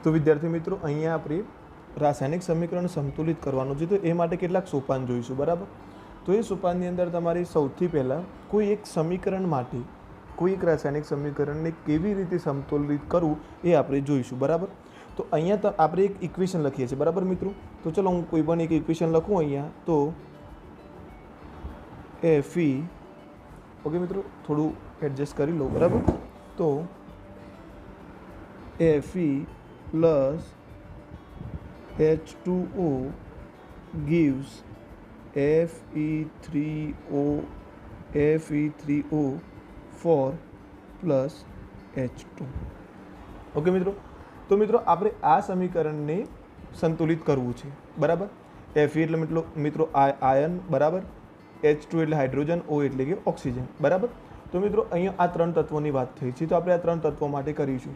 તો વિદ્યાર્થી મિત્રો અહીંયા આપણે રાસાયણિક સમીકરણ સંતુલિત કરવાનું છે, તો એ માટે કેટલાક સોપાન જોઈશું, બરાબર. તો એ સોપાનની અંદર તમારે સૌથી પહેલાં કોઈ એક સમીકરણ માટે કોઈ એક રાસાયણિક સમીકરણને કેવી રીતે સંતુલિત કરવું એ આપણે જોઈશું, બરાબર. તો અહીંયા આપણે એક ઇક્વેશન લખીએ છીએ, બરાબર મિત્રો. તો ચલો હું કોઈ પણ એક ઇક્વેશન લખું અહીંયા. તો Fe, ઓકે મિત્રો, થોડું એડજસ્ટ કરી લો, બરાબર. તો Fe plus H2O gives Fe3O4 plus H2. Okay મિત્રો. તો મિત્રો આપણે આ સમીકરણને સંતુલિત કરવું છે, બરાબર. Fe એટલે મિત્રો આયન, બરાબર. H2 એટલે હાઇડ્રોજન, O એટલે કે ઓક્સિજન, બરાબર. તો મિત્રો અહીંયા આ ત્રણ તત્વોની વાત થઈ છે, તો આપણે આ ત્રણ તત્વો માટે કરીશું.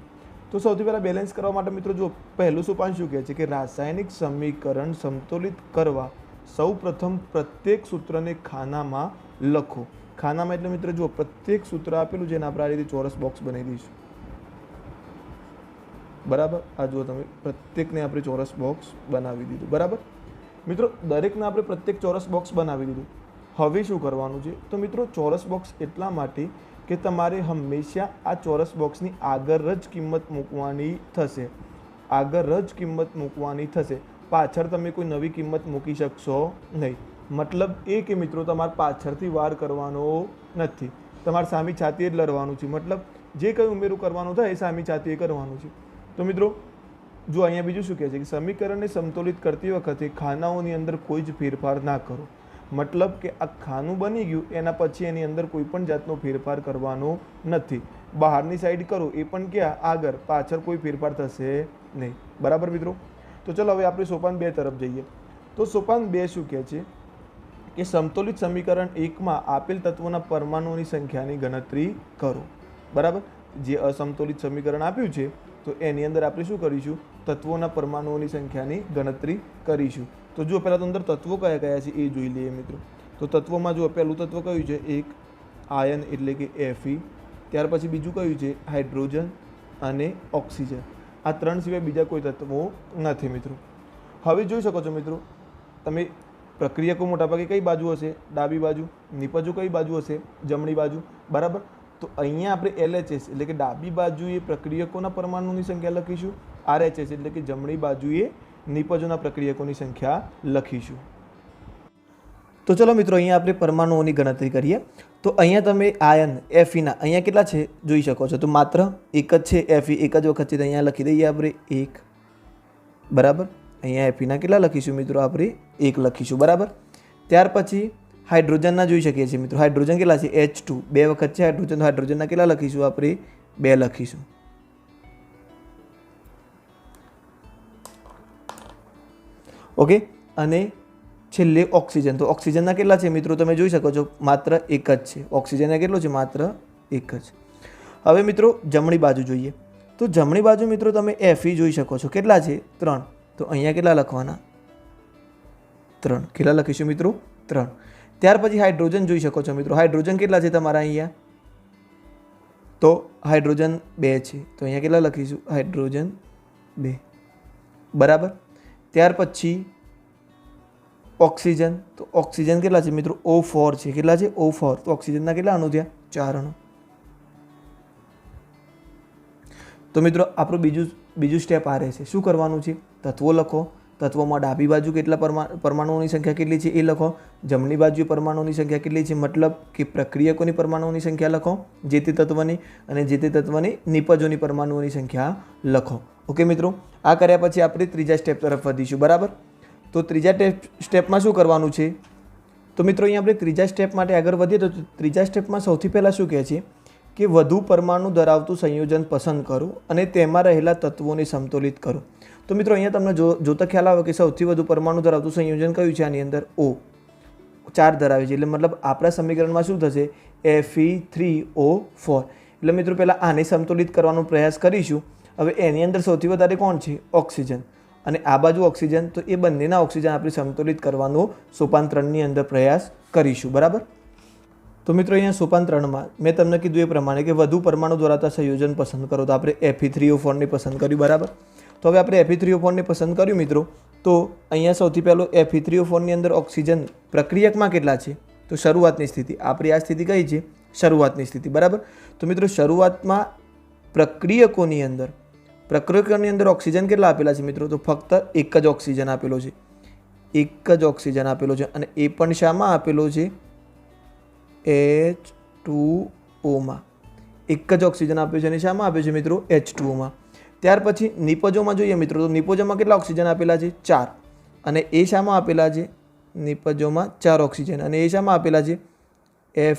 તો સૌથી પહેલાં બેલેન્સ કરવા માટે મિત્રો જો પહેલું સોપાન શું કહે છે કે રાસાયણિક સમીકરણ સંતુલિત કરવા સૌ પ્રથમ પ્રત્યેક સૂત્રને ખાનામાં લખો. ખાનામાં એટલે મિત્રો જો પ્રત્યેક સૂત્ર આપેલું જેને આપણે આ રીતે ચોરસ બોક્સ બનાવી દઈશું, બરાબર. આ જુઓ તમે, પ્રત્યેકને આપણે ચોરસ બોક્સ બનાવી દીધું, બરાબર મિત્રો. દરેકને આપણે પ્રત્યેક ચોરસ બોક્સ બનાવી દીધું. હવે શું કરવાનું છે? તો મિત્રો ચોરસ બોક્સ એટલા માટે કે તમારે હંમેશા આ ચોરસ બોક્સની આગળ જ કિંમત મૂકવાની થશે, આગળ જ કિંમત મૂકવાની થશે. પાછળ તમે કોઈ નવી કિંમત મૂકી શકશો નહીં. મતલબ એ કે મિત્રો તમારે પાછળથી વાર કરવાનો નથી, તમારે સામી છાતીએ જ લડવાનું છે. મતલબ જે કંઈ ઉમેરું કરવાનું થાય એ સામી છાતીએ કરવાનું છે. તો મિત્રો જો અહીંયા બીજું શું કહે છે કે સમીકરણને સંતુલિત કરતી વખતે ખાનાઓની અંદર કોઈ જ ફેરફાર ના કરો. મતલબ કે આ ખાનું બની ગયું એના પછી એની અંદર કોઈ પણ જાતનો ફેરફાર કરવાનો નથી. બહારની સાઈડ કરો એ પણ ક્યાં? આગળ, પાછળ કોઈ ફેરફાર થશે નહીં, બરાબર મિત્રો. તો ચલો હવે આપણે સોપાન 2 તરફ જઈએ. તો સોપાન 2 શું કહે છે કે સંતુલિત સમીકરણ 1માં આપેલ તત્વોના પરમાણુઓની સંખ્યાની ગણતરી કરો, બરાબર. જે અસંતુલિત સમીકરણ આપ્યું છે તો એની અંદર આપણે શું કરીશું? તત્વોના પરમાણુઓની સંખ્યાની ગણતરી કરીશું. તો જો પહેલાં તો અંદર તત્વો કયા કયા છે એ જોઈ લઈએ મિત્રો. તો તત્વોમાં જો પહેલું તત્વ કયું છે? એક આયન એટલે કે Fe. ત્યાર પછી બીજું કયું છે? હાઇડ્રોજન અને ઓક્સિજન. આ ત્રણ સિવાય બીજા કોઈ તત્વો નથી મિત્રો. હવે જોઈ શકો છો મિત્રો તમે, પ્રક્રિયકો મોટાભાગે કઈ બાજુ હશે? ડાબી બાજુ. નિપજો કઈ બાજુ હશે? જમણી બાજુ, બરાબર. તો અહીંયા આપણે LHS એટલે કે ડાબી બાજુએ પ્રક્રિયકોના પરમાણુની સંખ્યા લખીશું, RHS એટલે કે જમણી બાજુએ નિપજોના પ્રક્રિયકોની સંખ્યા લખીશું. તો ચલો મિત્રો અહીંયા આપણે પરમાણુઓની ગણતરી કરીએ. તો અહીંયા તમે આયન Feના અહીંયા કેટલા છે જોઈ શકો છો. તો માત્ર એક જ છે Fe, એક જ વખત છે. તો અહીંયા લખી દઈએ આપણે 1, બરાબર. અહીંયા Feના કેટલા લખીશું મિત્રો? આપણે 1 લખીશું, બરાબર. ત્યાર પછી હાઇડ્રોજનના જોઈ શકીએ છીએ મિત્રો. હાઇડ્રોજન કેટલા છે? H2, 2 વખત છે હાઇડ્રોજન. હાઇડ્રોજનના કેટલા લખીશું? આપણે 2 લખીશું. ઓકે. અને છેલ્લે ઓક્સિજન. તો ઓક્સિજનના કેટલા છે મિત્રો? તમે જોઈ શકો છો માત્ર 1 જ છે. ઓક્સિજનના કેટલો છે? માત્ર 1 જ. હવે મિત્રો જમણી બાજુ જોઈએ. તો જમણી બાજુ મિત્રો તમે Fe જોઈ શકો છો. કેટલા છે? 3. તો અહીંયા કેટલા લખવાના? 3. કેટલા લખીશું મિત્રો? 3. ત્યાર પછી હાઇડ્રોજન જોઈ શકો છો મિત્રો. હાઇડ્રોજન કેટલા છે તમારા અહીંયા? તો હાઇડ્રોજન 2 છે. તો અહીંયા કેટલા લખીશું? હાઇડ્રોજન 2, બરાબર. ત્યાર પછી ઓક્સિજન. તો ઓક્સિજન કેટલા છે મિત્રો? O4 છે. કેટલા છે? O4. તો ઓક્સિજનના કેટલા અણુ થયા? 4 અણુ. તો મિત્રો આપણું બીજું સ્ટેપ આ રહેશે. શું કરવાનું છે? તત્વો લખો. તત્વોમાં ડાબી બાજુ કેટલા પરમાણુઓની સંખ્યા કેટલી છે એ લખો. જમણી બાજુએ પરમાણુઓની સંખ્યા કેટલી છે? મતલબ કે પ્રક્રિયકોની પરમાણુઓની સંખ્યા લખો જે તે તત્વની, અને જે તે તત્વની નિપજોની પરમાણુઓની સંખ્યા લખો. ઓકે મિત્રો. આ કર્યા પછી આપણે ત્રીજા સ્ટેપ તરફ વધીશું, બરાબર. તો ત્રીજા સ્ટેપમાં શું કરવાનું છે? તો મિત્રો અહીંયા આપણે ત્રીજા સ્ટેપ માટે આગળ વધીએ તો ત્રીજા સ્ટેપમાં સૌથી પહેલાં શું કહે છે કે વધુ પરમાણુ ધરાવતું સંયોજન પસંદ કરો અને તેમાં રહેલા તત્વોને સમતોલિત કરો. તો મિત્રો અહીંયા તમને જોતા ખ્યાલ આવે કે સૌથી વધુ પરમાણુ ધરાવતું સંયોજન કયું છે? આની અંદર O 4 ધરાવે છે. એટલે મતલબ આપણા સમીકરણમાં શું થશે? Fe3O4. એટલે મિત્રો પહેલાં આને સમતોલિત કરવાનો પ્રયાસ કરીશું. હવે એની અંદર સૌથી વધારે કોણ છે? ઓક્સિજન. અને આ બાજુ ઓક્સિજન. તો એ બંનેના ઓક્સિજન આપણે સમતોલિત કરવાનો સોપાન 3ની અંદર પ્રયાસ કરીશું, બરાબર. તો મિત્રો અહીંયા સોપાન 3માં મેં તમને કીધું એ પ્રમાણે કે વધુ પરમાણુ ધરાવતા સંયોજન પસંદ કરો. તો આપણે Fe3O4 ને પસંદ કર્યું, બરાબર. તો હવે આપણે Fe3O4 ને પસંદ કર્યું મિત્રો, તો અહીંયા સૌથી પહેલું Fe3O4 ની અંદર ઓક્સિજન પ્રક્રિયકમાં કેટલા છે, તો શરૂઆતની સ્થિતિ, આપણી આ સ્થિતિ કઈ છે, શરૂઆતની સ્થિતિ, બરાબર. તો મિત્રો શરૂઆતમાં પ્રક્રિયકોની અંદર ઓક્સિજન કેટલા આપેલા છે મિત્રો, તો ફક્ત એક જ ઓક્સિજન આપેલો છે, એક જ ઓક્સિજન આપેલો છે, અને એ પણ શામાં આપેલો છે, H2O માં. એક જ ઓક્સિજન આપ્યો છે અને શામાં આપ્યો છે મિત્રો, H2O માં. ત્યાર પછી નિપજોમાં જોઈએ મિત્રો, તો નિપજોમાં કેટલા ઓક્સિજન આપેલા છે, 4, અને એ શામાં આપેલા છે, નિપજોમાં 4 ઓક્સિજન, અને એ શામાં આપેલા છે,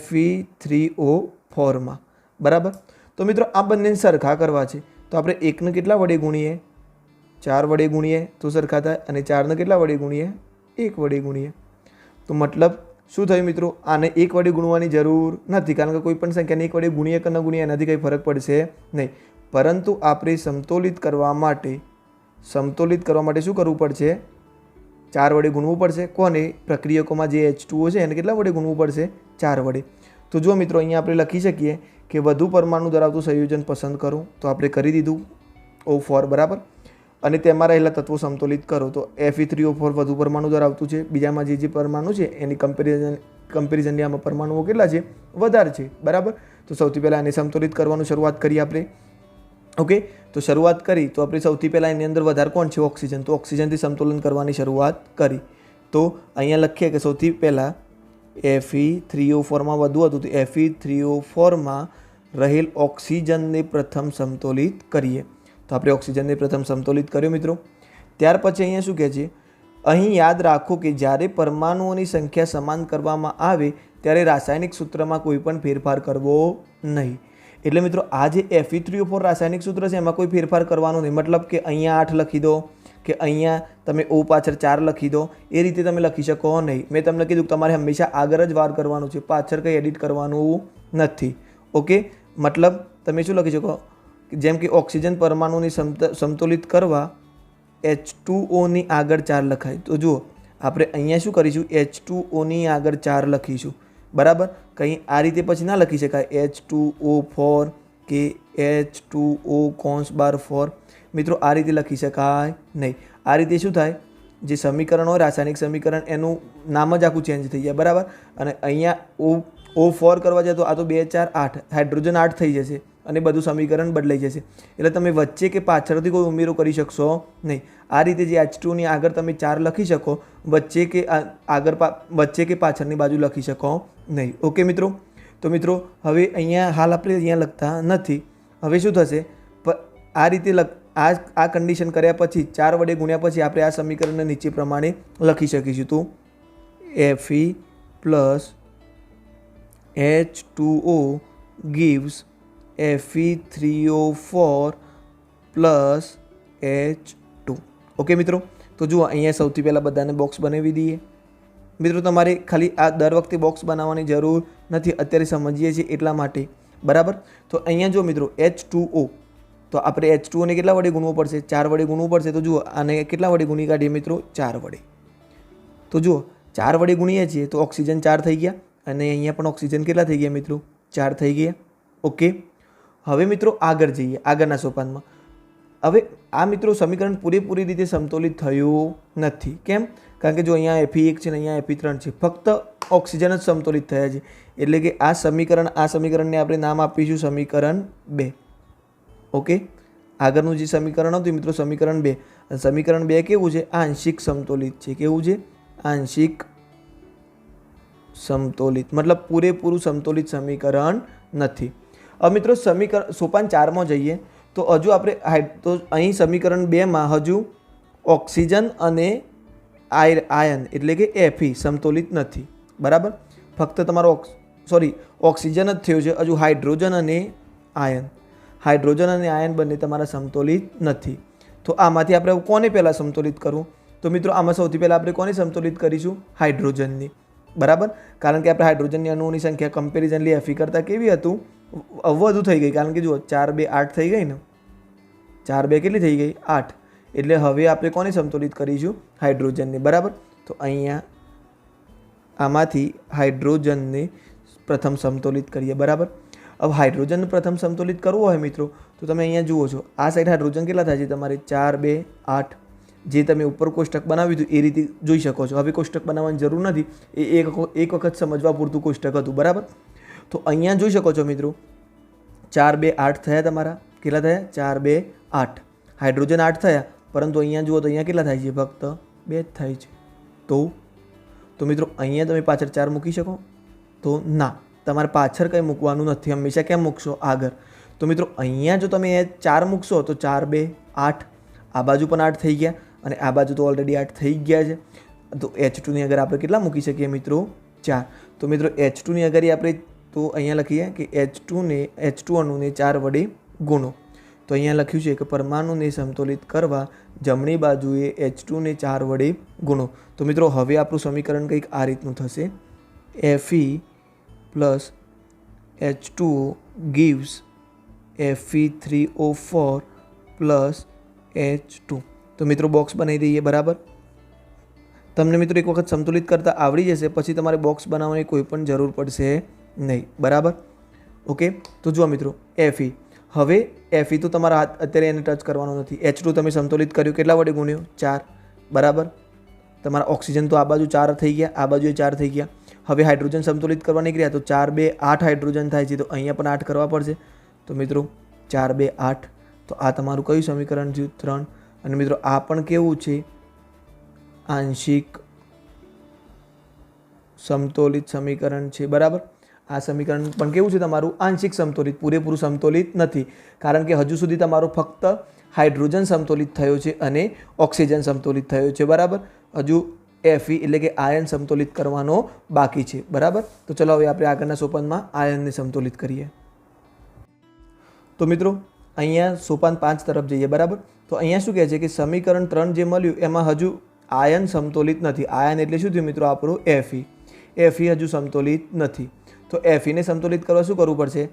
Fe3O4માં, બરાબર. તો મિત્રો આ બંને સરખા કરવા છે, તો આપણે એકને કેટલા વડે ગુણીએ, 4 વડે ગુણીએ તો સરખા થાય, અને 4ને કેટલા વડે ગુણીએ, 1 વડે ગુણીએ. તો મતલબ શું થયું મિત્રો, આને 1 વડે ગુણવાની જરૂર નથી, કારણ કે કોઈ પણ સંખ્યાને 1 વડે ગુણીએ કે ન ગુણીએ એનાથી કંઈ ફરક પડશે નહીં. પરંતુ આપણે સમતોલિત કરવા માટે શું કરવું પડશે, 4 વડે ગુણવું પડશે. કોને, પ્રક્રિયકોમાં જે H2O છે એને કેટલા વડે ગુણવું પડશે, 4 વડે. તો જો મિત્રો અહીંયા આપણે લખી શકીએ કે વધુ પરમાણુ ધરાવતું સંયોજન પસંદ કરું, તો આપણે કરી દીધું O4, બરાબર. અને તેમાં રહેલા તત્વો સમતોલિત કરો, તો Fe3O4 વધુ પરમાણુ ધરાવતું છે, બીજામાં જે પરમાણુ છે એની કમ્પેરિઝનની આમાં પરમાણુઓ કેટલા છે, વધારે છે, બરાબર. તો સૌથી પહેલાં આને સમતોલિત કરવાનું શરૂઆત કરીએ આપણે. ઓકે, તો શરૂઆત કરી તો આપણે સૌથી પહેલાં એની અંદર વધારે કોણ છે, ઓક્સિજન. તો ઓક્સિજનથી સમતોલન કરવાની શરૂઆત કરી. તો અહીંયા લખીએ કે સૌથી પહેલાં Fe3O4માં વધુ હતું, તો Fe3O4માં રહેલ ઓક્સિજનને પ્રથમ સમતોલિત કરીએ. તો આપણે ઓક્સિજનને પ્રથમ સમતોલિત કર્યો મિત્રો. ત્યાર પછી અહીંયા શું કહે છે, અહીં યાદ રાખો કે જ્યારે પરમાણુઓની સંખ્યા સમાન કરવામાં આવે ત્યારે રાસાયણિક સૂત્રમાં કોઈ પણ ફેરફાર કરવો નહીં. એટલે મિત્રો આ જે Fe3O4 રાસાયણિક સૂત્ર છે એમાં કોઈ ફેરફાર કરવાનો નહીં. મતલબ કે અહીંયા 8 લખી દો કે અહીંયા તમે O પાછળ 4 લખી દો, એ રીતે તમે લખી શકો નહીં. મેં તમને કીધું કે તમારે હંમેશા આગળ જ વાર કરવાનું છે, પાછળ કંઈ એડિટ કરવાનું નથી. ઓકે, મતલબ તમે શું લખી શકો, જેમ કે ઓક્સિજન પરમાણુની સમતોલિત કરવા H2Oની આગળ 4 લખાય. તો જુઓ આપણે અહીંયા શું કરીશું, H2Oની આગળ 4 લખીશું, બરાબર. કંઈ આ રીતે પછી ના લખી શકાય H2O4 કે H2O4. મિત્રો આ રીતે લખી શકાય નહીં. આ રીતે શું થાય, જે સમીકરણ હોય રાસાયણિક સમીકરણ એનું નામ જ આખું ચેન્જ થઈ જાય, બરાબર. અને અહીંયા O4 કરવા જાય તો આ તો 2 4 8 હાઇડ્રોજન 8 થઈ જશે અને બધું સમીકરણ બદલાઈ જશે. એટલે તમે વચ્ચે કે પાછળથી કોઈ ઉમેરો કરી શકશો નહીં. આ રીતે જે H2ની આગળ તમે 4 લખી શકો, વચ્ચે કે પાછળની બાજુ લખી શકો નહીં. ઓકે મિત્રો, તો મિત્રો હવે અહીંયા હાલ આપણે અહીંયા લખતા નથી. હવે શું થશે, આ રીતે આ કન્ડિશન કર્યા પછી 4 વડે ગુણ્યા પછી આપણે આ સમીકરણને નીચે પ્રમાણે લખી શકીશું. તો Fe plus H2O gives Fe3O4 plus H2. Okay મિત્રો, તો જુઓ અહીંયા સૌથી પહેલાં બધાને બોક્સ બનાવી દઈએ. મિત્રો તમારે ખાલી આ દર વખતે બોક્સ બનાવવાની જરૂર નથી, અત્યારે સમજીએ છીએ એટલા માટે, બરાબર. તો અહીંયા જો મિત્રો H2O, તો આપણે H2O ને કેટલા વડે ગુણવું પડશે, 4 વડે ગુણવું પડશે. તો જુઓ આને કેટલા વડે ગુણી કાઢીએ મિત્રો, 4 વડે. તો જુઓ 4 વડે ગુણીએ છીએ તો ઓક્સિજન 4 થઈ ગયા, અને અહીંયા પણ ઓક્સિજન કેટલા થઈ ગયા મિત્રો, 4 થઈ ગયા. ઓકે, હવે મિત્રો આગળ જઈએ, આગળના સોપાનમાં. હવે આ મિત્રો સમીકરણ પૂરેપૂરી રીતે સમતોલિત થયું નથી. કેમ? કારણ કે જો અહીંયા Fe1 છે ને અહીંયા Fe3 છે, ફક્ત ઓક્સિજન જ સમતોલિત થયા છે. એટલે કે આ સમીકરણને આપણે નામ આપીશું સમીકરણ 2. ઓકે, આગળનું જે સમીકરણ હતું મિત્રો સમીકરણ 2. સમીકરણ 2 કેવું છે, આંશિક સમતોલિત છે. કેવું છે, આંશિક સમતોલિત, મતલબ પૂરેપૂરું સમતોલિત સમીકરણ નથી. હવે મિત્રો સોપાન 4માં જઈએ તો હજુ આપણે તો અહીં સમીકરણ 2માં હજુ ઓક્સિજન અને આયન એટલે કે Fe સમતોલિત નથી, બરાબર. ફક્ત તમારો ઓક્સિજન જ થયો છે, હજુ હાઇડ્રોજન અને આયન બંને તમારા સમતોલિત નથી. તો આમાંથી આપણે કોને પહેલાં સમતોલિત કરવું, તો મિત્રો આમાં સૌથી પહેલાં આપણે કોને સમતોલિત કરીશું, હાઇડ્રોજનની, બરાબર. કારણ કે આપણે હાઇડ્રોજનની અણુઓની સંખ્યા કમ્પેરિઝનલી Fe કરતાં કેવી હતું, વધુ થઈ ગઈ. કારણ કે જુઓ 4 2 8 થઈ ગઈ ને, 4 2 કેટલી થઈ ગઈ, 8. એટલે હવે આપણે કોને સમતોલિત કરીશું, હાઇડ્રોજનને, બરાબર. તો અહીંયા આમાંથી હાઇડ્રોજનને પ્રથમ સમતોલિત કરીએ, બરાબર. अब हाइड्रोजन प्रथम संतुलित करવું હોય મિત્રો તો તમે અહીંયા જુઓ છો આ સાઈડ હાઇડ્રોજન કેટલા થાય છે તમારે 4 2 8 જે તમે ઉપર કોષ્ટક બનાવ્યું હતું એ રીતે જોઈ શકો છો. હવે કોષ્ટક બનાવવાની જરૂર નથી, એ એક વખત સમજવા પૂરતું કોષ્ટક હતું બરાબર. તો અહીંયા જોઈ શકો છો મિત્રો 4 2 8 થયા તમારા. કેટલા થયા? 4 2 8. હાઇડ્રોજન 8 થયા, પરંતુ અહીંયા જુઓ તો અહીંયા કેટલા થાય છે? ફક્ત 2 જ થાય છે. તો મિત્રો અહીંયા તમે પાછળ 4 મૂકી શકો? તો ના, તમારે પાછળ કંઈ મૂકવાનું નથી. હંમેશા કેમ મૂકશો? આગળ. તો મિત્રો અહીંયા જો તમે 4 મૂકશો તો 4 2 8, આ બાજુ પણ 8 થઈ ગયા અને આ બાજુ તો ઓલરેડી 8 થઈ ગયા છે. તો H2 ની આગળ આપણે કેટલા મૂકી શકીએ મિત્રો? 4. તો મિત્રો H2 ની આગળ આપણે તો અહીંયા લખીએ કે H2 અણુને 4 વડે ગુણો. તો અહીંયા લખ્યું છે કે પરમાણુને સંતુલિત કરવા જમણી બાજુએ H2 ને 4 વડે ગુણો. તો મિત્રો હવે આપણું સમીકરણ કંઈક આ રીતનું થશે. Fe plus H2O gives Fe3O4 plus H2. તો મિત્રો બોક્સ બનાવી દઈએ બરાબર. તમને મિત્રો એક વખત સંતુલિત કરતાં આવડી જશે, પછી તમારે બોક્સ બનાવવાની કોઈ પણ જરૂર પડશે નહીં બરાબર. ઓકે, તો જુઓ મિત્રો Fe. હવે Fe તો તમારા હાથ અત્યારે એને ટચ કરવાનો નથી. H2 તમે સંતુલિત કર્યું, કેટલા વડે ગુણ્યો? 4 બરાબર. તમારા ઓક્સિજન તો આ બાજુ 4 થઈ ગયા, આ બાજુ 4 થઈ ગયા. હવે હાઇડ્રોજન સંતુલિત કરવા નીકળ્યા તો 4 2 8 હાઇડ્રોજન થાય છે. તો અહીંયા પણ 8 કરવા પડશે. તો મિત્રો 4 2 8. તો આ તમારું કયું સમીકરણ થયું? 3. અને મિત્રો આ પણ કેવું છે? આંશિક સમતોલિત સમીકરણ છે બરાબર. આ સમીકરણ પણ કેવું છે તમારું? આંશિક સમતોલિત. પૂરેપૂરું સમતોલિત નથી, કારણ કે હજુ સુધી તમારું ફક્ત હાઇડ્રોજન સમતોલિત થયો છે અને ઓક્સિજન સમતોલિત થયો છે બરાબર. હજુ Fe એટલે કે આયન સમતોલિત કરવાનો બાકી છે બરાબર. તો ચલો હવે આપણે આગળના સોપાનમાં આયનને સમતોલિત કરીએ. તો મિત્રો અહીંયા સોપાન 5 તરફ જઈએ બરાબર. તો અહીંયા શું કહે છે કે સમીકરણ 3 જે મળ્યું એમાં હજુ આયન સમતોલિત નથી. આયન એટલે શું થયું મિત્રો? આપણું Fe. Fe હજુ સમતોલિત નથી. તો Fe ને સમતોલિત કરવા શું કરવું પડશે?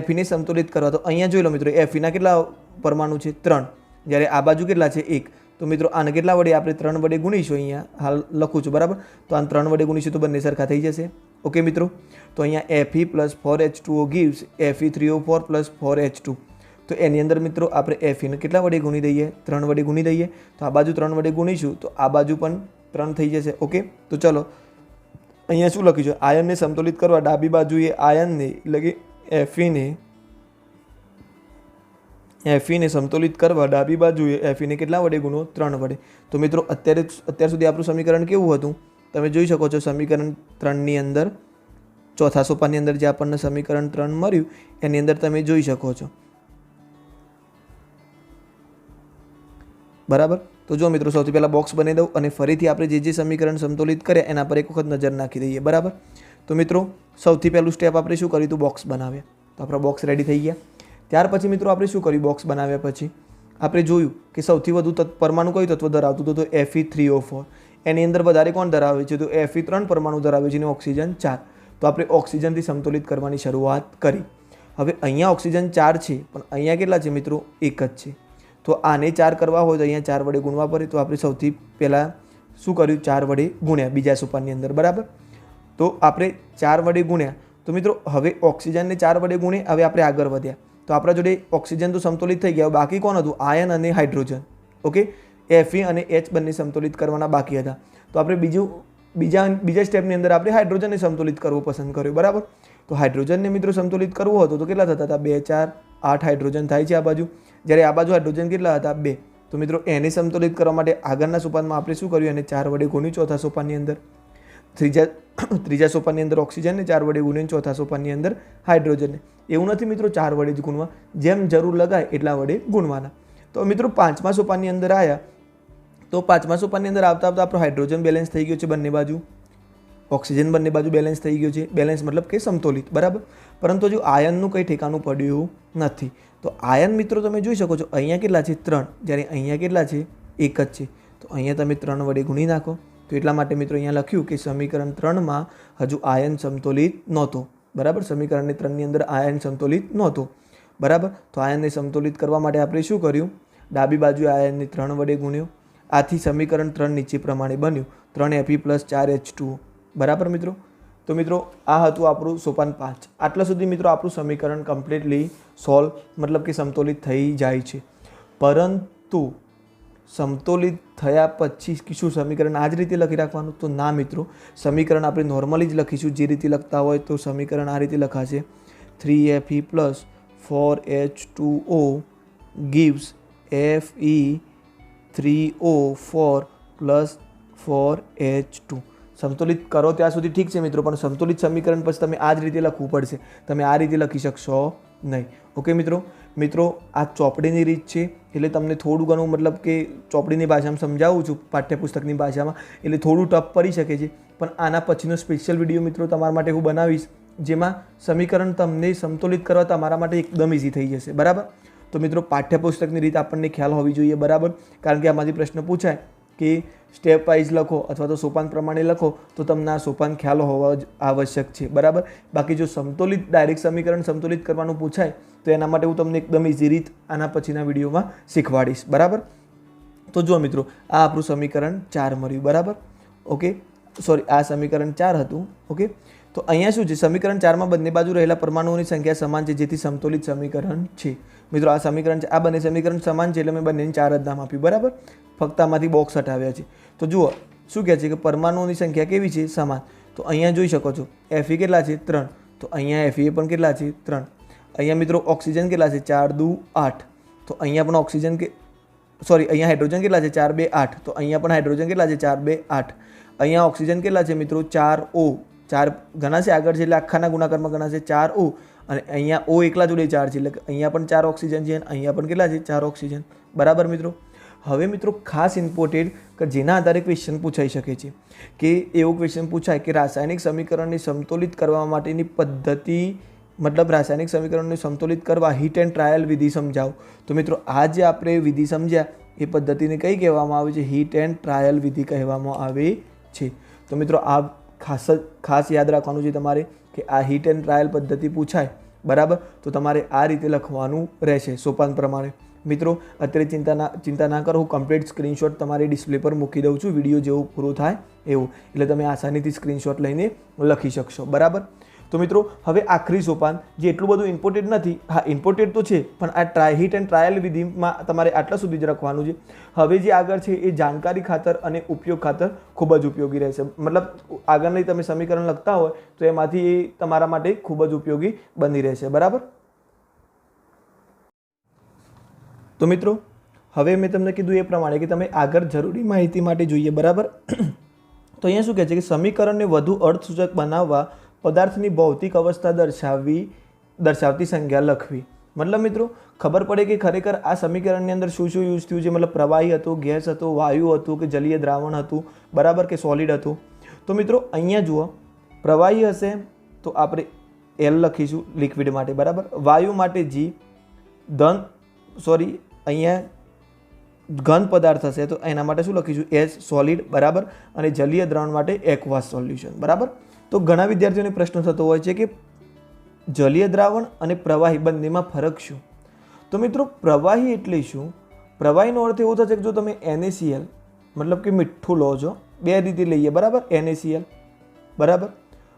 Fe ને સમતોલિત કરવા તો અહીંયા જોઈ લો મિત્રો, Fe ના કેટલા પરમાણુ છે? 3. જ્યારે આ બાજુ કેટલા છે? 1. તો મિત્રો આને કેટલા વડે આપણે 3 વડે ગુણીશું? અહીંયા હાલ લખું છું બરાબર. તો આને 3 વડે ગુણીશું તો બંને સરખા થઈ જશે. ઓકે મિત્રો, તો અહીંયા Fe plus 4H2O gives Fe3O4 plus 4H2. તો એની અંદર મિત્રો આપણે Fe ને કેટલા વડે ગુણી દઈએ? 3 વડે ગુણી દઈએ. તો આ બાજુ 3 વડે ગુણીશું તો આ બાજુ પણ 3 થઈ જશે. ઓકે, તો ચલો અહીંયા શું લખ્યું છે? આયનને સમતોલિત કરવા ડાબી બાજુએ આયનને એટલે કે Fe ને સમતોલિત કરવા ડાબી બાજુએ Fe ને કેટલા વડે ગુણો? 3 વડે. તો મિત્રો અત્યાર સુધી આપણું સમીકરણ કેવું હતું? તમે જોઈ શકો છો સમીકરણ 3ની અંદર ચોથા સોપાનની અંદર જે આપણને સમીકરણ 3 મળ્યું એની અંદર તમે જોઈ શકો છો બરાબર. તો જો મિત્રો સૌથી પહેલાં બોક્સ બનાવી દઉં અને ફરીથી આપણે જે સમીકરણ સમતોલિત કર્યા એના પર એક વખત નજર નાખી દઈએ બરાબર. તો મિત્રો સૌથી પહેલું સ્ટેપ આપણે શું કર્યું હતું? બોક્સ બનાવ્યા. તો આપણા બોક્સ રેડી થઈ ગયા. ત્યાર પછી મિત્રો આપણે શું કર્યું? બોક્સ બનાવ્યા પછી આપણે જોયું કે સૌથી વધુ પરમાણુ કયું તત્વ ધરાવતું હતું? તો Fe3O4. એની અંદર વધારે કોણ ધરાવે છે? તો Fe 3 પરમાણુ ધરાવે છે અને ઓક્સિજન 4. તો આપણે ઓક્સિજનથી સમતોલિત કરવાની શરૂઆત કરી. હવે અહીંયા ઓક્સિજન 4 છે, પણ અહીંયા કેટલા છે મિત્રો? 1 જ છે. તો આને 4 કરવા હોય તો અહીંયા 4 વડે ગુણવા પડે. તો આપણે સૌથી પહેલાં શું કર્યું? 4 વડે ગુણ્યા બીજા સોપાનની અંદર બરાબર. તો આપણે 4 વડે ગુણ્યા. તો મિત્રો હવે ઓક્સિજનને 4 વડે ગુણે હવે આપણે આગળ વધ્યા. તો આપણા જોડે ઓક્સિજન તો સમતોલિત થઈ ગયા, બાકી કોણ હતું? આયન અને હાઇડ્રોજન. ઓકે, Fe અને H બંને સમતોલિત કરવાના બાકી હતા. તો આપણે બીજા સ્ટેપની અંદર આપણે હાઇડ્રોજનને સમતોલિત કરવું પસંદ કર્યું બરાબર. તો હાઇડ્રોજનને મિત્રો સમતોલિત કરવું હતું તો કેટલા થતા હતા? 2 4 8 હાઇડ્રોજન થાય છે આ બાજુ. જ્યારે આ બાજુ હાઇડ્રોજન કેટલા હતા? 2. તો મિત્રો એને સમતોલિત કરવા માટે આગળના સોપાનમાં આપણે શું કર્યું? એને 4 વડે ગુણ્યું ચોથા સોપાનની અંદર. ત્રીજા સોપાનની અંદર ઓક્સિજનને 4 વડે ગુણ્યું, ચોથા સોપાનની અંદર હાઇડ્રોજનને. એવું નથી મિત્રો 4 વડે જ ગુણવા, જેમ જરૂર લગાય એટલા વડે ગુણવાના. તો મિત્રો 5મા સોપાનની અંદર આવ્યા તો 5મા સોપાનની અંદર આવતા આપણો હાઇડ્રોજન બેલેન્સ થઈ ગયો છે બંને બાજુ, ઓક્સિજન બંને બાજુ બેલેન્સ થઈ ગયો છે. બેલેન્સ મતલબ કે સમતોલિત બરાબર. પરંતુ હજુ આયનનું કંઈ ઠેકાણું પડ્યું નથી. તો આયન મિત્રો તમે જોઈ શકો છો અહીંયા કેટલા છે? 3. જ્યારે અહીંયા કેટલા છે? 1 જ છે. તો અહીંયા તમે 3 વડે ગુણી નાખો. તો એટલા માટે મિત્રો અહીંયા લખ્યું કે સમીકરણ 3માં હજુ આયન સમતોલિત નહોતો બરાબર. સમીકરણની 3ની અંદર આયન સમતોલિત નહોતો બરાબર. તો આયનને સમતોલિત કરવા માટે આપણે શું કર્યું? ડાબી બાજુએ આયનને 3 વડે ગુણ્યો. આથી સમીકરણ 3 નીચે પ્રમાણે બન્યું: 3Fe plus 4H2O બરાબર મિત્રો. તો મિત્રો આ હતું આપણું સોપાન 5. આટલા સુધી મિત્રો આપણું સમીકરણ કમ્પ્લીટલી સોલ્વ મતલબ કે સમતોલિત થઈ જાય છે. પરંતુ સમતોલિત થયા પછી શું સમીકરણ આ જ રીતે લખી રાખવાનું? તો ના મિત્રો, સમીકરણ આપણે નોર્મલી જ લખીશું જે રીતે લખતા હોય. તો સમીકરણ આ રીતે લખાશે 3Fe + 4H2O gives Fe3O4 + 4H2. સમતોલિત કરો ત્યાં સુધી ઠીક છે મિત્રો, પણ સમતોલિત સમીકરણ પછી તમે આ જ રીતે લખવું પડશે. તમે આ રીતે લખી શકશો નહીં. ઓકે મિત્રો આ ચોપડીની રીત છે, એટલે તમને થોડું ઘણું મતલબ કે ચોપડીની ભાષામાં સમજાવું છું, પાઠ્યપુસ્તકની ભાષામાં, એટલે થોડું ટફ પડી શકે છે. પણ આના પછીનો સ્પેશિયલ વિડીયો મિત્રો તમારા માટે હું બનાવીશ, જેમાં સમીકરણ તમને સમતોલિત કરવા તમારા માટે એકદમ ઇઝી થઈ જશે. બરાબર? તો મિત્રો પાઠ્યપુસ્તકની રીત આપણને ખ્યાલ હોવી જોઈએ. બરાબર? કારણ કે આમાંથી પ્રશ્ન પૂછાય કે સ્ટેપ વાઇઝ લખો અથવા તો સોપાન પ્રમાણે લખો, તો તમને આ સોપાન ખ્યાલ હોવા જ આવશ્યક છે. બરાબર? બાકી જો સમતોલિત ડાયરેક્ટ સમીકરણ સમતોલિત કરવાનું પૂછાય તો એના માટે હું તમને એકદમ ઇઝી રીત આના પછીના વિડીયોમાં શીખવાડીશ. બરાબર? તો જો મિત્રો આ આપણું સમીકરણ 4 મળ્યું. બરાબર? ઓકે, સોરી, આ સમીકરણ 4 હતું. ઓકે, તો અહીંયા શું છે? સમીકરણ 4માં બંને બાજુ રહેલા પરમાણુઓની સંખ્યા સમાન છે, જેથી સમતોલિત સમીકરણ છે. મિત્રો આ સમીકરણ છે, આ બંને સમીકરણ સમાન છે એટલે મેં બંનેને 4 જ નામ આપ્યું. બરાબર? ફક્ત આમાંથી બોક્સ હટાવ્યા છે. તો જુઓ શું કહે છે કે પરમાણુઓની સંખ્યા કેવી છે? સમાન. તો અહીંયા જોઈ શકો છો Fe કેટલા છે? 3. તો અહીંયા Fe પણ કેટલા છે? 3. અહીંયા મિત્રો ઓક્સિજન કેટલા છે? 4 2 8. તો અહીંયા પણ ઓક્સિજન અહીંયા હાઇડ્રોજન કેટલા છે? 4 2 8. તો અહીંયા પણ હાઇડ્રોજન કેટલા છે? 4 2 8. અહીંયા ઓક્સિજન કેટલા છે મિત્રો? 4O. 4 ઘણા છે આગળ છે એટલે આખાના ગુણાકારમાં ઘણા છે 4O. અને અહીંયા O એકલા જોડે 4 છે એટલે અહીંયા પણ 4 ઓક્સિજન છે અને અહીંયા પણ કેટલા છે? 4 ઓક્સિજન. બરાબર મિત્રો? હવે મિત્રો ખાસ ઇમ્પોર્ટેન્ટ કે જેના આધારે ક્વેશ્ચન પૂછાઈ શકે છે કે એવો ક્વેશ્ચન પૂછાય કે રાસાયણિક સમીકરણને સમતોલિત કરવા માટેની પદ્ધતિ, મતલબ રાસાયણિક સમીકરણને સમતોલિત કરવા હીટ એન્ડ ટ્રાયલ વિધિ સમજાવો. તો મિત્રો આ જે આપણે વિધિ સમજ્યા એ પદ્ધતિને કઈ કહેવામાં આવે છે? હીટ એન્ડ ટ્રાયલ વિધિ કહેવામાં આવે છે. તો મિત્રો આ ખાસ યાદ રાખવાનું છે તમારે કે આ હીટ એન્ડ ટ્રાયલ પદ્ધતિ પૂછાય. બરાબર? તો તમારે આ રીતે લખવાનું રહેશે સોપાન પ્રમાણે. મિત્રો અત્યારે ચિંતા ના કરો, હું કમ્પ્લીટ સ્ક્રીનશોટ તમારી ડિસ્પ્લે પર મૂકી દઉં છું વિડીયો જેવું પૂરું થાય એવું, એટલે તમે આસાનીથી સ્ક્રીનશોટ લઈને લખી શકશો. બરાબર? તો મિત્રો હવે આખરી સોપાન જે એટલું બધું ઇમ્પોર્ટન્ટ નથી, હા ઇમ્પોર્ટન્ટ તો છે, પણ આ હીટ એન્ડ ટ્રાયલ વિધિમાં તમારે આટલા સુધી જ રાખવાનું છે. હવે જે આગળ છે એ જાણકારી ખાતર અને ઉપયોગ ખાતર ખૂબ જ ઉપયોગી રહેશે. મતલબ આગળની તમે સમીકરણ લખતા હોય તો એમાંથી એ તમારા માટે ખૂબ જ ઉપયોગી બની રહેશે. બરાબર? તો મિત્રો હવે મેં તમને કીધું એ પ્રમાણે કે તમે આગળ જરૂરી માહિતી માટે જોઈએ. બરાબર? તો અહીંયા શું કહે છે કે સમીકરણને વધુ અર્થસૂચક બનાવવા પદાર્થની ભૌતિક અવસ્થા દર્શાવતી સંજ્ઞા લખવી. મતલબ મિત્રો ખબર પડે કે ખરેખર આ સમીકરણની અંદર શું શું યુઝ થયું છે. મતલબ પ્રવાહી હતું, ગેસ હતું, વાયુ હતું કે જલીય દ્રાવણ હતું, બરાબર, કે સોલિડ હતું. તો મિત્રો અહીંયા જુઓ, પ્રવાહી હશે તો આપણે L લખીશું લિક્વિડ માટે. બરાબર? વાયુ માટે G, અહીંયા ઘન પદાર્થ હશે તો એના માટે શું લખીશું? H solid. બરાબર? અને જલીય દ્રાવણ માટે એક્વાસ સોલ્યુશન. બરાબર? તો ઘણા વિદ્યાર્થીઓને પ્રશ્ન થતો હોય છે કે જલીય દ્રાવણ અને પ્રવાહી બંનેમાં ફરક શું? તો મિત્રો પ્રવાહી એટલે શું? પ્રવાહીનો અર્થ એવો થશે કે જો તમે NaCl મતલબ કે મીઠું લો છો, બે રીતે લઈએ. બરાબર? NaCl. બરાબર?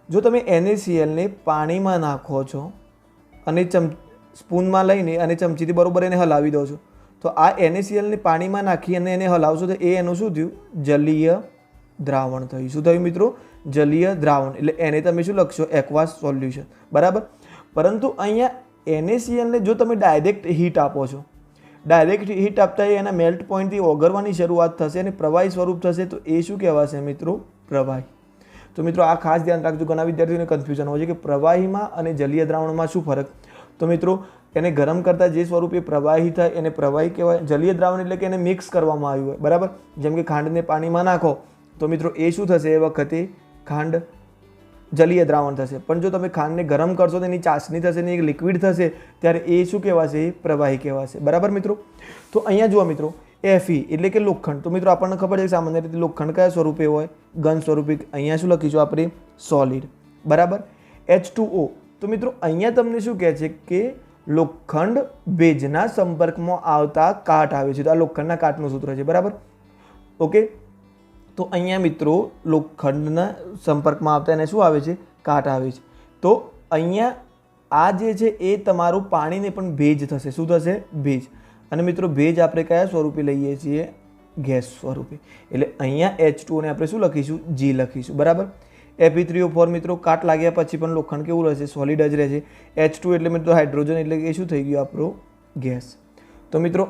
જો તમે NaClને પાણીમાં નાખો છો અને સ્પૂનમાં લઈને અને ચમચીથી બરોબર એને હલાવી દો છો, તો આ NaClને પાણીમાં નાખી અને એને હલાવશો તો એ એનું શું થયું? જલીય દ્રાવણ થયું. શું થયું મિત્રો? જલીય દ્રાવણ. એટલે એને તમે શું લખશો? એક્વાસ સોલ્યુશન. બરાબર? પરંતુ અહીંયા NaClને જો તમે ડાયરેક્ટ હીટ આપો છો, ડાયરેક્ટ હીટ આપતા એના મેલ્ટ પોઈન્ટથી ઓગળવાની શરૂઆત થશે અને પ્રવાહી સ્વરૂપ થશે, તો એ શું કહેવાશે મિત્રો? પ્રવાહી. તો મિત્રો આ ખાસ ધ્યાન રાખજો, ઘણા વિદ્યાર્થીઓને કન્ફ્યુઝન હોય છે કે પ્રવાહીમાં અને જલીય દ્રાવણમાં શું ફરક. તો મિત્રો એને ગરમ કરતાં જે સ્વરૂપે પ્રવાહી થાય એને પ્રવાહી કહેવાય. જલીય દ્રાવણ એટલે કે એને મિક્સ કરવામાં આવ્યું હોય. બરાબર? જેમ કે ખાંડને પાણીમાં નાખો તો મિત્રો એ શું થશે? એ વખતે ખાંડ જલીય દ્રાવણ થશે. પણ જો તમે ખાંડને ગરમ કરશો તો એની ચાસણી થશે ને એક લિક્વિડ થશે, ત્યારે એ શું કહેવાશે? પ્રવાહી કહેવાશે. બરાબર મિત્રો? તો અહીંયા જુઓ મિત્રો, Fe એટલે કે લોખંડ. તો મિત્રો આપણને ખબર છે કે સામાન્ય રીતે લોખંડ કયા સ્વરૂપે હોય? ઘન સ્વરૂપે. અહીંયા શું લખીશું આપણે? સોલિડ. બરાબર? H2O. તો મિત્રો અહીંયા તમને શું કહે છે કે લોખંડ ભેજના સંપર્કમાં આવતા કાટ આવે છે. તો આ લોખંડના કાટનું સૂત્ર છે. બરાબર? ઓકે, તો અહીંયા મિત્રો લોખંડના સંપર્કમાં આવતા એને શું આવે છે? કાટ આવે છે. તો અહીંયા આ જે છે એ તમારું પાણીને પણ ભેજ થશે. શું થશે? ભેજ. અને મિત્રો ભેજ આપણે કયા સ્વરૂપે લઈએ છીએ? ગેસ સ્વરૂપે. એટલે અહીંયા H2O ને આપણે શું લખીશું? G લખીશું. બરાબર. Fe3O4 મિત્રો કાટ લાગ્યા પછી પણ લોખંડ કેવું રહેશે? સોલિડ જ રહેશે. H2 એટલે મિત્રો હાઇડ્રોજન, એટલે કે શું થઈ ગયું આપણો? ગેસ. તો મિત્રો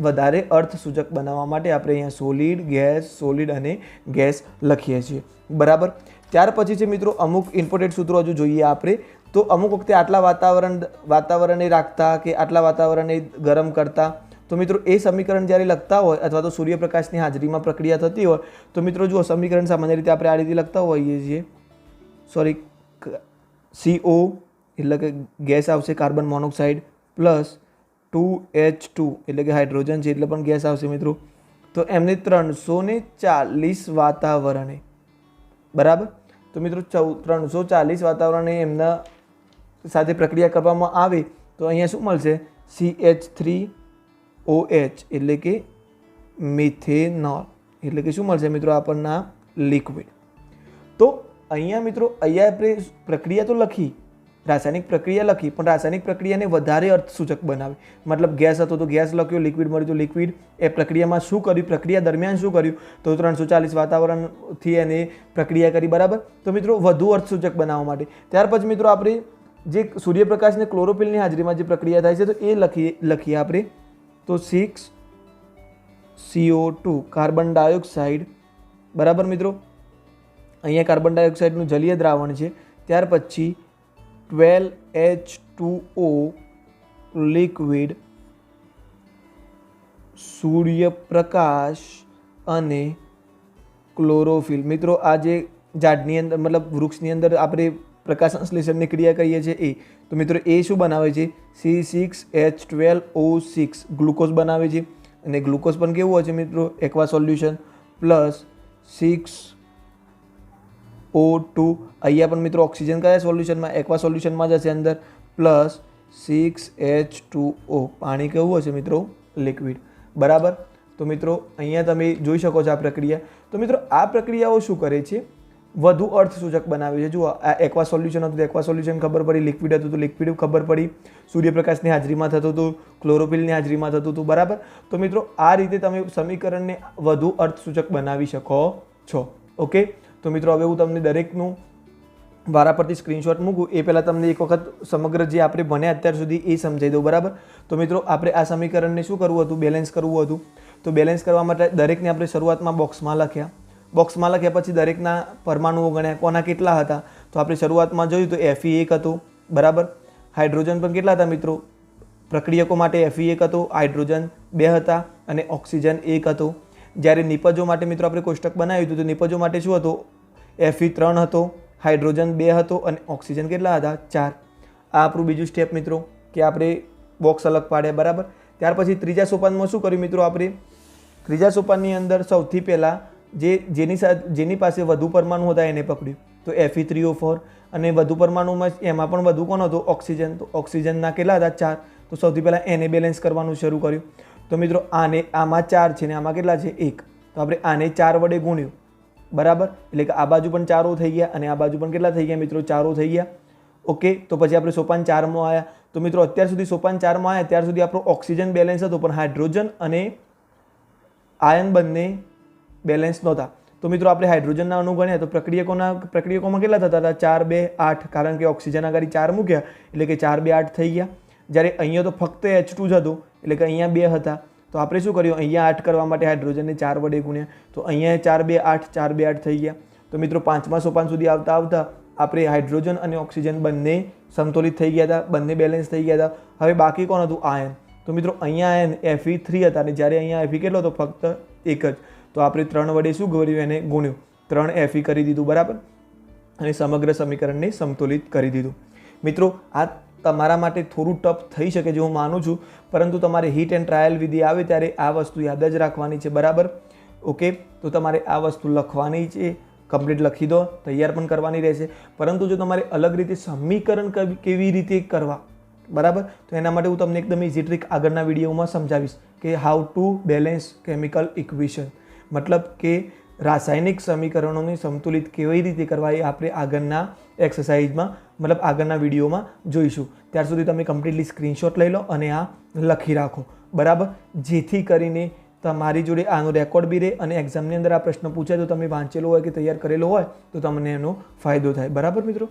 વધારે અર્થસૂચક બનાવવા માટે આપણે અહીંયા સોલિડ, ગેસ, સોલિડ અને ગેસ લખીએ છીએ. બરાબર. ત્યાર પછી છે મિત્રો અમુક ઇમ્પોર્ટન્ટ સૂત્રો હજુ જોઈએ આપણે. તો અમુક વખતે આટલા વાતાવરણને રાખતા કે આટલા વાતાવરણને ગરમ કરતા. તો મિત્રો એ સમીકરણ જ્યારે લખતા હોય અથવા તો સૂર્યપ્રકાશની હાજરીમાં પ્રક્રિયા થતી હોય તો મિત્રો જુઓ સમીકરણ સામાન્ય રીતે આપણે આ રીતે લખતા હોઈએ છીએ. CO એટલે કે ગેસ આવશે, કાર્બન મોનોક્સાઇડ, પ્લસ 2H2 એટલે કે હાઇડ્રોજન છે એટલે પણ ગેસ આવશે મિત્રો. તો એમને 340 વાતાવરણે, બરાબર. તો મિત્રો 340 વાતાવરણે એમના સાથે પ્રક્રિયા કરવામાં આવે તો અહીંયા શું મળશે? CH3OH એટલે કે મિથેનોલ એટલે કે શું મળશે મિત્રો આપણને? લિક્વિડ. તો અહીંયા મિત્રો આપણે પ્રક્રિયા તો લખી, રાસાયણિક પ્રક્રિયા લખી, પણ રાસાયણિક પ્રક્રિયાને વધારે અર્થસૂચક બનાવે. મતલબ ગેસ હતો તો ગેસ લખ્યો, લિક્વિડ મળ્યું તો લિક્વિડ. એ પ્રક્રિયામાં શું કર્યું? પ્રક્રિયા દરમિયાન શું કર્યું? તો 340 વાતાવરણથી એને પ્રક્રિયા કરી. બરાબર. તો મિત્રો વધુ અર્થસૂચક બનાવવા માટે ત્યાર પછી મિત્રો આપણે જે સૂર્યપ્રકાશને ક્લોરોફિલની હાજરીમાં જે પ્રક્રિયા થાય છે તો એ લખીએ આપણે. તો 6CO2 કાર્બન ડાયોક્સાઇડ. બરાબર મિત્રો. અહીંયા કાર્બન ડાયોક્સાઇડનું જલીય દ્રાવણ છે. ત્યાર પછી 12H2O લિક્વિડ, સૂર્યપ્રકાશ અને ક્લોરોફિલ. મિત્રો આ જે ઝાડની અંદર મતલબ વૃક્ષની અંદર આપણે પ્રકાશ સંશ્લેષણની ક્રિયા કરીએ છીએ એ. તો મિત્રો એ શું બનાવે છે? C6H12O6 ગ્લુકોઝ બનાવે છે. અને ગ્લુકોઝ પણ કેવું હોય છે મિત્રો? Aqua solution. પ્લસ 6O2 અહીંયા પણ મિત્રો ઓક્સિજન કયા સોલ્યુશનમાં? એક્વા સોલ્યુશનમાં જશે અંદર. પ્લસ 6H2O પાણી કેવું હશે મિત્રો? લિક્વિડ. બરાબર. તો મિત્રો અહીંયા તમે જોઈ શકો છો આ પ્રક્રિયા. તો મિત્રો આ પ્રક્રિયાઓ શું કરે છે? વધુ અર્થસૂચક બનાવે છે. જુઓ આ એક્વા સોલ્યુશન હતું તો એક્વા સોલ્યુશન ખબર પડી, લિક્વિડ હતું તો લિક્વિડ ખબર પડી, સૂર્યપ્રકાશની હાજરીમાં થતું હતું, ક્લોરોફિલની હાજરીમાં થતું હતું. બરાબર. તો મિત્રો આ રીતે તમે સમીકરણને વધુ અર્થસૂચક બનાવી શકો છો. ઓકે. તો મિત્રો હવે હું તમને દરેકનું વારા પરથી સ્ક્રીનશોટ મૂકું એ પહેલાં તમને એક વખત સમગ્ર જે આપણે ભણ્યા અત્યાર સુધી એ સમજાવી દઉં. બરાબર. તો મિત્રો આપણે આ સમીકરણને શું કરવું હતું? બેલેન્સ કરવું હતું. તો બેલેન્સ કરવા માટે દરેકને આપણે શરૂઆતમાં બોક્સમાં લખ્યા. બોક્સમાં લખ્યા પછી દરેકના પરમાણુઓ ગણ્યા. કોના કેટલા હતા? તો આપણે શરૂઆતમાં જોયું તો Fe1 હતું. બરાબર. હાઇડ્રોજન પણ કેટલા હતા મિત્રો? પ્રક્રિયકો માટે Fe1 હતો, હાઇડ્રોજન 2 હતા અને ઓક્સિજન 1 હતો. જ્યારે નિપજો માટે મિત્રો આપણે કોષ્ટક બનાવ્યું હતું તો નિપજો માટે શું હતું? Fe3 હતો, હાઇડ્રોજન 2 હતો અને ઓક્સિજન કેટલા હતા? 4. આ આપણું બીજું સ્ટેપ મિત્રો કે આપણે બોક્સ અલગ પાડ્યા. બરાબર. ત્યાર પછી ત્રીજા સોપાનમાં શું કર્યું મિત્રો? આપણે ત્રીજા સોપાનની અંદર સૌથી પહેલાં જેની પાસે વધુ પરમાણુ હતા એને પકડ્યું. તો Fe3O4 અને વધુ પરમાણુમાં એમાં પણ વધુ કોણ હતું? ઓક્સિજન. તો ઓક્સિજનના કેટલા હતા? 4. તો સૌથી પહેલાં એને બેલેન્સ કરવાનું શરૂ કર્યું. તો મિત્રો આમાં 4 છે ને આમાં કેટલા છે? 1. તો આપણે આને 4 વડે ગુણ્યું. બરાબર. એટલે કે આ બાજુ પણ 4 થઈ ગયા અને આ બાજુ પણ કેટલા થઈ ગયા મિત્રો? 4 થઈ ગયા. ઓકે. તો પછી આપણે સોપાન 4માં આવ્યા. તો મિત્રો અત્યાર સુધી સોપાન 4માં આવ્યા ત્યાર સુધી આપણો ઓક્સિજન બેલેન્સ હતો, પણ હાઇડ્રોજન અને આયન બંને બેલેન્સ નહોતા. તો મિત્રો આપણે હાઇડ્રોજનના અણુ ગણ્યા તો પ્રક્રિયકોમાં કેટલા થતા હતા? 4, 2, 8. કારણ કે ઓક્સિજન આગળ 4 મૂક્યા એટલે કે 4, 2, 8 થઈ ગયા. જ્યારે અહીંયા તો ફક્ત H2 જ હતું એટલે કે અહીંયા 2 હતા. તો આપણે શું કર્યું? અહીંયા 8 કરવા માટે હાઇડ્રોજનને 4 વડે ગુણ્યા. તો અહીંયા 4, 2, 8 4, 2, 8 થઈ ગયા. તો મિત્રો 5મા સોપાન સુધી આવતા આપણે હાઇડ્રોજન અને ઓક્સિજન બંને સમતોલિત થઈ ગયા હતા, બંને બેલેન્સ થઈ ગયા હતા. હવે બાકી કોણ હતું? આયન. તો મિત્રો અહીંયા આયન Fe3 હતા અને જ્યારે અહીંયા Fe કેટલો હતો? ફક્ત 1 જ. તો આપણે 3 વડે શું કર્યું? એને ગુણ્યું. 3 Fe કરી દીધું. બરાબર. અને સમગ્ર સમીકરણને સમતોલિત કરી દીધું. મિત્રો આ તમારા માટે થોડું ટફ થઈ શકે જે હું માનું છું, પરંતુ તમારે હીટ એન્ડ ટ્રાયલ વિધિ આવે ત્યારે આ વસ્તુ યાદ જ રાખવાની છે. બરાબર. ઓકે. તો તમારે આ વસ્તુ લખવાની છે, કમ્પ્લીટ લખી દો, તૈયાર પણ કરવાની રહેશે. પરંતુ જો તમારે અલગ રીતે સમીકરણ કેવી રીતે કરવા, બરાબર, તો એના માટે હું તમને એકદમ ઇઝી ટ્રીક આગળના વિડીયોમાં સમજાવીશ કે how to balance chemical equation. મતલબ કે રાસાયણિક સમીકરણોને સંતુલિત કેવી રીતે કરવા એ આપણે આગળના એક્સરસાઇઝમાં મતલબ આગળના વિડીયોમાં જોઈશું. ત્યાર સુધી તમે કમ્પ્લીટલી સ્ક્રીનશોટ લઈ લો અને આ લખી રાખો, બરાબર, જેથી કરીને તમારી જોડે આનો રેકોર્ડ બી રહે અને એક્ઝામની અંદર આ પ્રશ્ન પૂછાય તો તમે વાંચેલો હોય કે તૈયાર કરેલો હોય તો તમને એનો ફાયદો થાય. બરાબર મિત્રો.